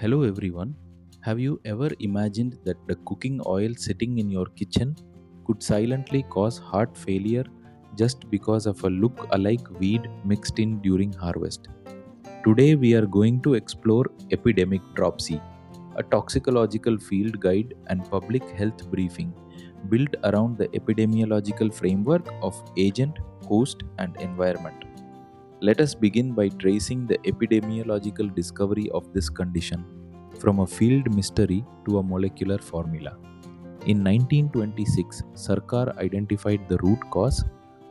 Hello everyone. Have you ever imagined that the cooking oil sitting in your kitchen could silently cause heart failure just because of a look-alike weed mixed in during harvest? Today we are going to explore Epidemic Dropsy, a toxicological field guide and public health briefing built around the epidemiological framework of agent, host, and environment. Let us begin by tracing the epidemiological discovery of this condition from a field mystery to a molecular formula. In 1926, Sarkar identified the root cause,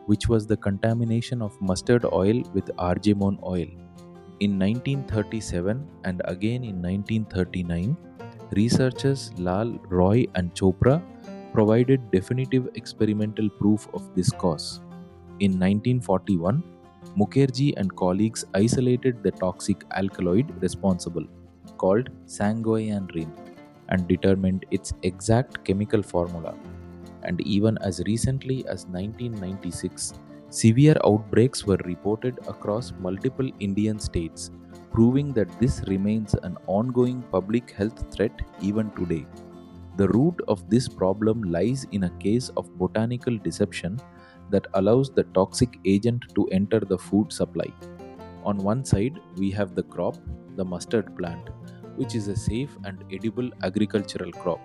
which was the contamination of mustard oil with Argemone oil. In 1937 and again in 1939, researchers Lal, Roy, and Chopra provided definitive experimental proof of this cause. In 1941, Mukherjee and colleagues isolated the toxic alkaloid responsible, called sanguinarine, and determined its exact chemical formula. And even as recently as 1996, severe outbreaks were reported across multiple Indian states, proving that this remains an ongoing public health threat even today. The root of this problem lies in a case of botanical deception that allows the toxic agent to enter the food supply. On one side, we have the crop, the mustard plant, which is a safe and edible agricultural crop.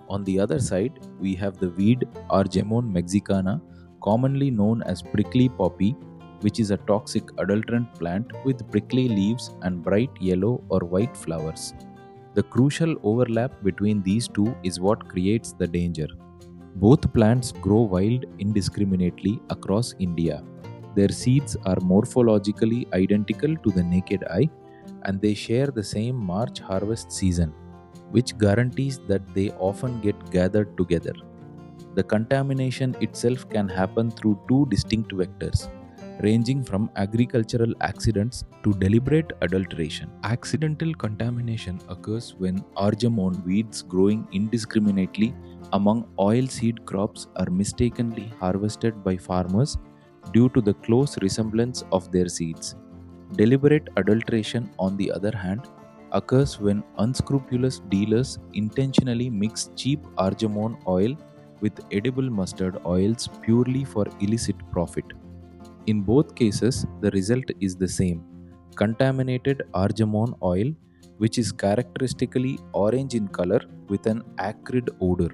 On the other side, we have the weed Argemone mexicana, commonly known as prickly poppy, which is a toxic adulterant plant with prickly leaves and bright yellow or white flowers. The crucial overlap between these two is what creates the danger. Both plants grow wild indiscriminately across India. Their seeds are morphologically identical to the naked eye, and they share the same March harvest season, which guarantees that they often get gathered together. The contamination itself can happen through two distinct vectors, ranging from agricultural accidents to deliberate adulteration. Accidental contamination occurs when Argemone weeds growing indiscriminately among oilseed crops are mistakenly harvested by farmers due to the close resemblance of their seeds. Deliberate adulteration, on the other hand, occurs when unscrupulous dealers intentionally mix cheap Argemone oil with edible mustard oils purely for illicit profit. In both cases, the result is the same: contaminated Argemone oil, which is characteristically orange in color with an acrid odor.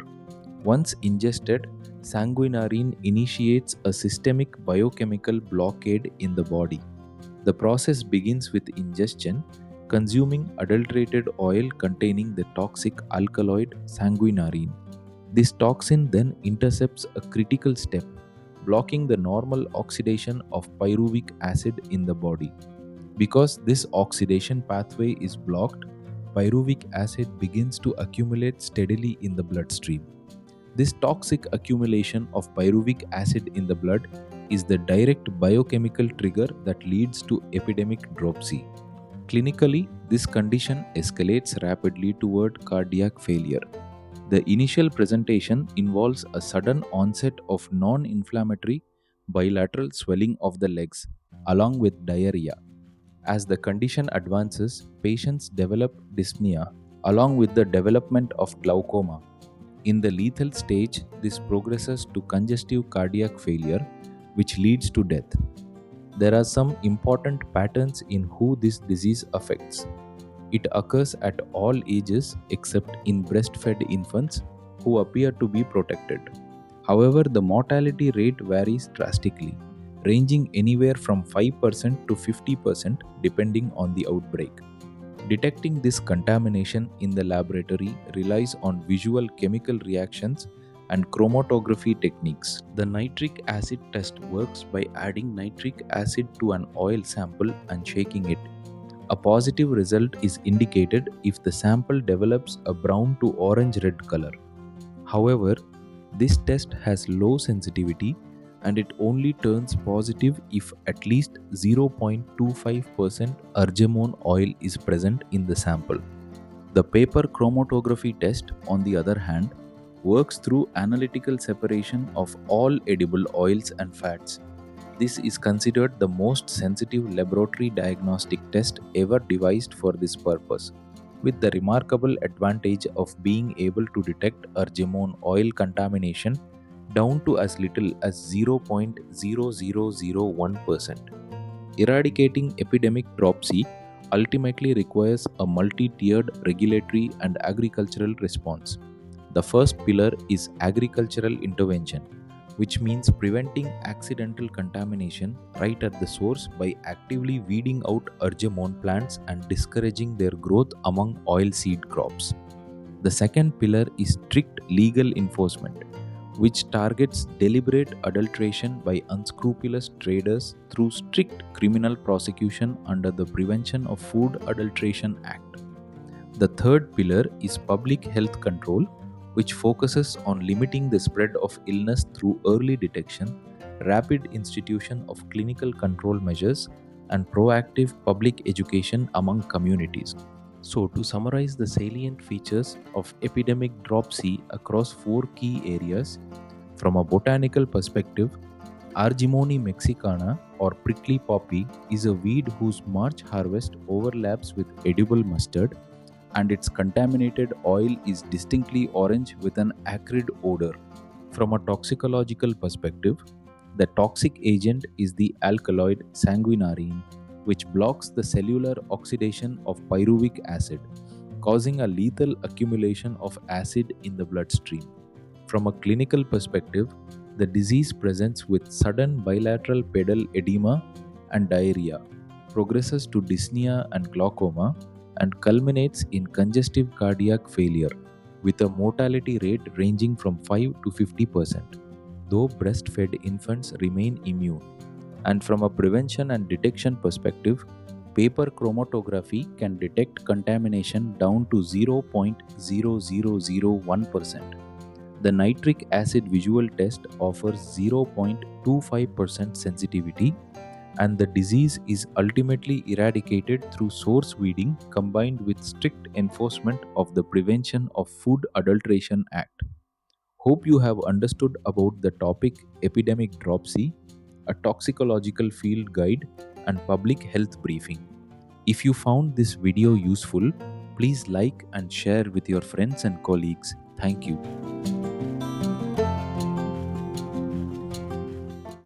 Once ingested, sanguinarine initiates a systemic biochemical blockade in the body. The process begins with ingestion, consuming adulterated oil containing the toxic alkaloid sanguinarine. This toxin then intercepts a critical step, blocking the normal oxidation of pyruvic acid in the body. Because this oxidation pathway is blocked, pyruvic acid begins to accumulate steadily in the bloodstream. This toxic accumulation of pyruvic acid in the blood is the direct biochemical trigger that leads to epidemic dropsy. Clinically, this condition escalates rapidly toward cardiac failure. The initial presentation involves a sudden onset of non-inflammatory bilateral swelling of the legs, along with diarrhea. As the condition advances, patients develop dyspnea, along with the development of glaucoma. In the lethal stage, this progresses to congestive cardiac failure, which leads to death. There are some important patterns in who this disease affects. It occurs at all ages except in breastfed infants who appear to be protected. However, the mortality rate varies drastically, ranging anywhere from 5% to 50% depending on the outbreak. Detecting this contamination in the laboratory relies on visual chemical reactions and chromatography techniques. The nitric acid test works by adding nitric acid to an oil sample and shaking it. A positive result is indicated if the sample develops a brown to orange-red color. However, this test has low sensitivity and it only turns positive if at least 0.25% Argemone oil is present in the sample. The paper chromatography test, on the other hand, works through analytical separation of all edible oils and fats. This is considered the most sensitive laboratory diagnostic test ever devised for this purpose. with the remarkable advantage of being able to detect Argemone oil contamination down to as little as 0.0001%. Eradicating epidemic dropsy ultimately requires a multi-tiered regulatory and agricultural response. The first pillar is agricultural intervention, which means preventing accidental contamination right at the source by actively weeding out Argemone plants and discouraging their growth among oilseed crops. The second pillar is strict legal enforcement, which targets deliberate adulteration by unscrupulous traders through strict criminal prosecution under the Prevention of Food Adulteration Act. The third pillar is public health control, which focuses on limiting the spread of illness through early detection, rapid institution of clinical control measures, and proactive public education among communities. So, to summarize the salient features of epidemic dropsy across four key areas, from a botanical perspective, Argemone mexicana or prickly poppy is a weed whose March harvest overlaps with edible mustard, and its contaminated oil is distinctly orange with an acrid odor. From a toxicological perspective, the toxic agent is the alkaloid sanguinarine, which blocks the cellular oxidation of pyruvic acid, causing a lethal accumulation of acid in the bloodstream. From a clinical perspective, the disease presents with sudden bilateral pedal edema and diarrhea, progresses to dyspnea and glaucoma, and culminates in congestive cardiac failure, with a mortality rate ranging from 5 to 50%, though breastfed infants remain immune. And from a prevention and detection perspective, paper chromatography can detect contamination down to 0.0001%. The nitric acid visual test offers 0.25% sensitivity, and the disease is ultimately eradicated through source weeding combined with strict enforcement of the Prevention of Food Adulteration Act. Hope you have understood about the topic epidemic dropsy, a toxicological field guide, and public health briefing. If you found this video useful, please like and share with your friends and colleagues. Thank you.